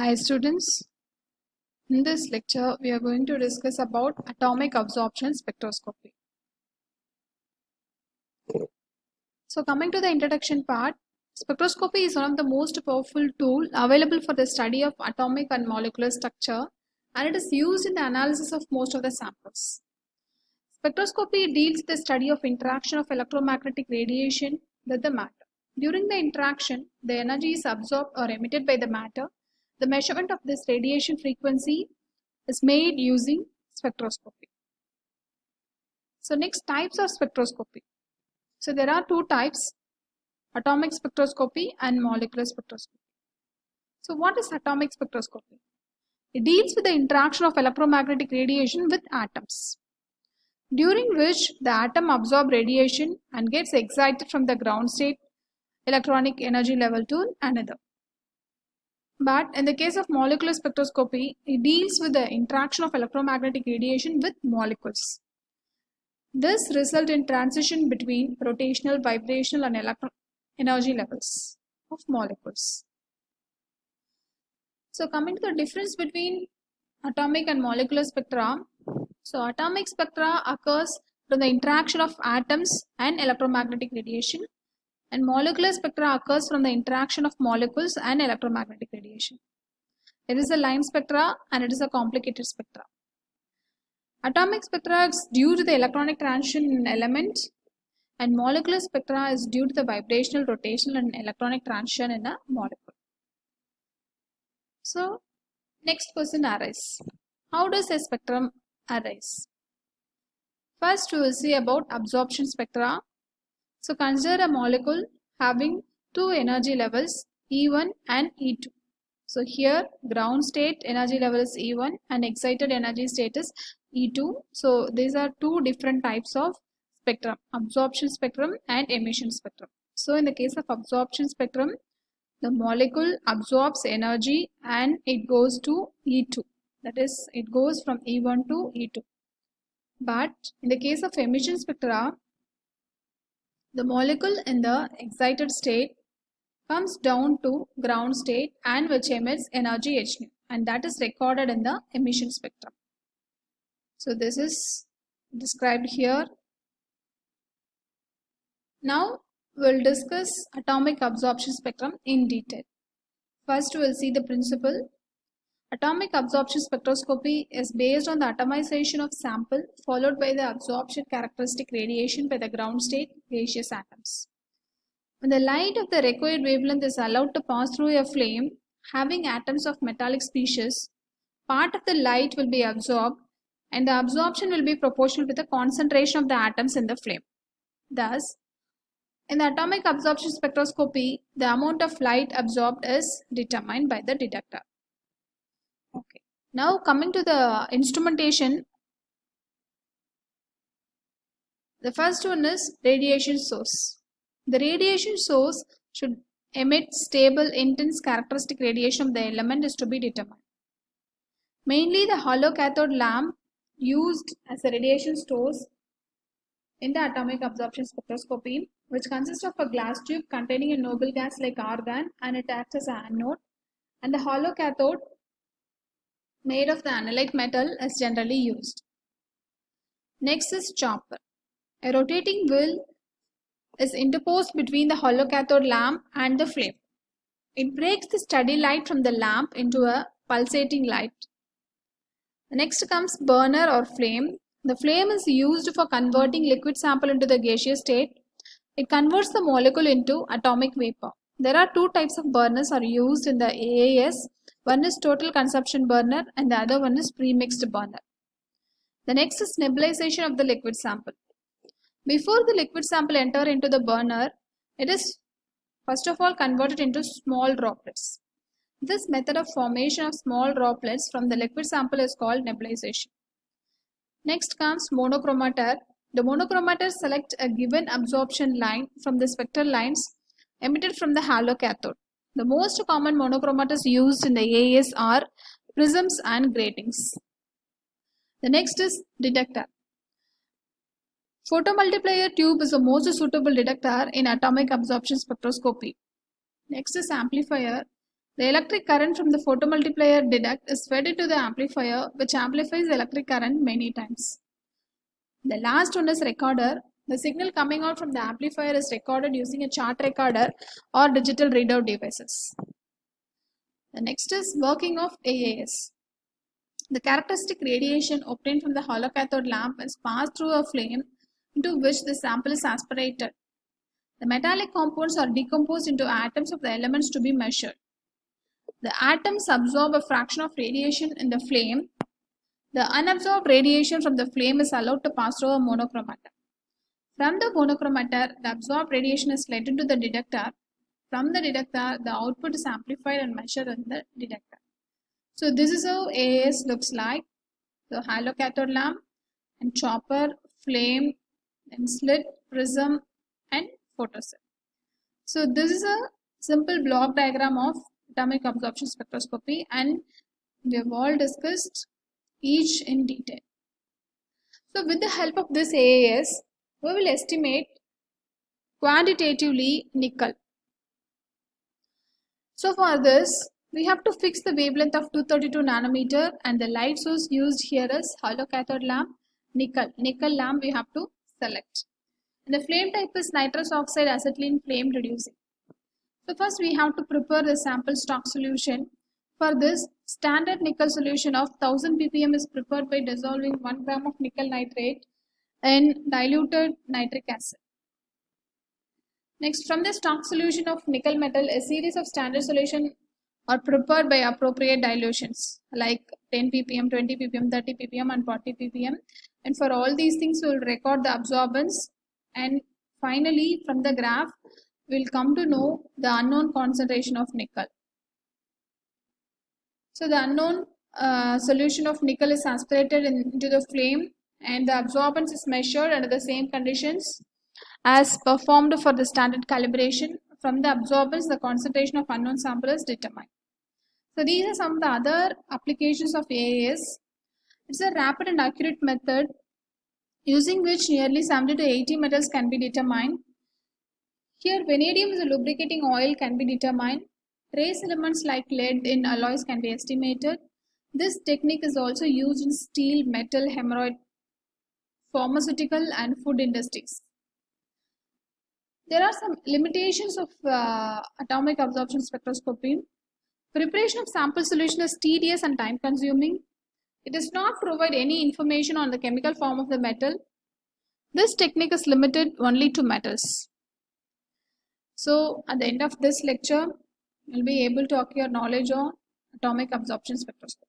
Hi students, in this lecture we are going to discuss about atomic absorption spectroscopy. So coming to the introduction part, spectroscopy is one of the most powerful tools available for the study of atomic and molecular structure, and it is used in the analysis of most of the samples. Spectroscopy deals with the study of interaction of electromagnetic radiation with the matter. During the interaction, the energy is absorbed or emitted by the matter. The measurement of this radiation frequency is made using spectroscopy. So next, types of spectroscopy. So there are two types, atomic spectroscopy and molecular spectroscopy. So what is atomic spectroscopy? It deals with the interaction of electromagnetic radiation with atoms, during which the atom absorbs radiation and gets excited from the ground state electronic energy level to another. But in the case of molecular spectroscopy, it deals with the interaction of electromagnetic radiation with molecules. This results in transition between rotational, vibrational and electron energy levels of molecules. So coming to the difference between atomic and molecular spectra. So atomic spectra occurs from the interaction of atoms and electromagnetic radiation, and molecular spectra occurs from the interaction of molecules and electromagnetic radiation. It is a line spectra and it is a complicated spectra. Atomic spectra is due to the electronic transition in an element, and molecular spectra is due to the vibrational, rotational and electronic transition in a molecule. So next question arises. How does a spectrum arise? First we will see about absorption spectra. So consider a molecule having two energy levels, E1 and E2. So here ground state energy level is E1 and excited energy state is E2. So these are two different types of spectrum, absorption spectrum and emission spectrum. So in the case of absorption spectrum, the molecule absorbs energy and it goes to E2. That is, it goes from E1 to E2. But in the case of emission spectra, the molecule in the excited state comes down to ground state and which emits energy h nu, and that is recorded in the emission spectrum. So this is described here. Now we'll discuss atomic absorption spectrum in detail. First we'll see the principle. Atomic absorption spectroscopy is based on the atomization of sample followed by the absorption characteristic radiation by the ground state gaseous atoms. When the light of the required wavelength is allowed to pass through a flame having atoms of metallic species, part of the light will be absorbed and the absorption will be proportional to the concentration of the atoms in the flame. Thus, in the atomic absorption spectroscopy, the amount of light absorbed is determined by the detector. Okay. Now coming to the instrumentation, the first one is radiation source. The radiation source should emit stable, intense characteristic radiation of the element is to be determined. Mainly the hollow cathode lamp used as a radiation source in the atomic absorption spectroscopy, which consists of a glass tube containing a noble gas like argon and it acts as an anode, and the hollow cathode made of the analyte metal is generally used. Next is chopper. A rotating wheel is interposed between the hollow cathode lamp and the flame. It breaks the steady light from the lamp into a pulsating light. The next comes burner or flame. The flame is used for converting liquid sample into the gaseous state. It converts the molecule into atomic vapor. There are two types of burners are used in the AAS. One is total consumption burner and the other one is pre-mixed burner. The next is nebulization of the liquid sample. Before the liquid sample enter into the burner, it is first of all converted into small droplets. This method of formation of small droplets from the liquid sample is called nebulization. Next comes monochromator. The monochromator selects a given absorption line from the spectral lines emitted from the hollow cathode. The most common monochromators used in the AAS are prisms and gratings. The next is detector. Photomultiplier tube is the most suitable detector in atomic absorption spectroscopy. Next is amplifier. The electric current from the photomultiplier detect is fed into the amplifier, which amplifies the electric current many times. The last one is recorder. The signal coming out from the amplifier is recorded using a chart recorder or digital readout devices. The next is working of AAS. The characteristic radiation obtained from the hollow cathode lamp is passed through a flame into which the sample is aspirated. The metallic compounds are decomposed into atoms of the elements to be measured. The atoms absorb a fraction of radiation in the flame. The unabsorbed radiation from the flame is allowed to pass through a monochromator. From the monochromator, the absorbed radiation is led into the detector. From the detector, the output is amplified and measured in the detector. So this is how AAS looks like. The hollow cathode lamp and chopper, flame, and slit, prism, and photocell. So this is a simple block diagram of atomic absorption spectroscopy, and we have all discussed each in detail. So with the help of this AAS, we will estimate quantitatively nickel. So for this, we have to fix the wavelength of 232 nanometer, and the light source used here is hollow cathode lamp, nickel. Nickel lamp we have to select. And the flame type is nitrous oxide acetylene flame reducing. So first we have to prepare the sample stock solution. For this, standard nickel solution of 1000 ppm is prepared by dissolving 1 gram of nickel nitrate in diluted nitric acid. Next, from the stock solution of nickel metal, a series of standard solution are prepared by appropriate dilutions like 10 ppm, 20 ppm, 30 ppm and 40 ppm. And for all these things, we will record the absorbance, and finally from the graph, we will come to know the unknown concentration of nickel. So the unknown solution of nickel is aspirated into the flame, and the absorbance is measured under the same conditions as performed for the standard calibration. From the absorbance, the concentration of unknown sample is determined. So these are some of the other applications of AAS. It's a rapid and accurate method using which nearly 70 to 80 metals can be determined. Here, vanadium as a lubricating oil can be determined. Trace elements like lead in alloys can be estimated. This technique is also used in steel, metal, hemorrhoid, pharmaceutical and food industries. There are some limitations of atomic absorption spectroscopy. Preparation of sample solution is tedious and time consuming. It does not provide any information on the chemical form of the metal. This technique is limited only to metals. So at the end of this lecture, you will be able to acquire knowledge on atomic absorption spectroscopy.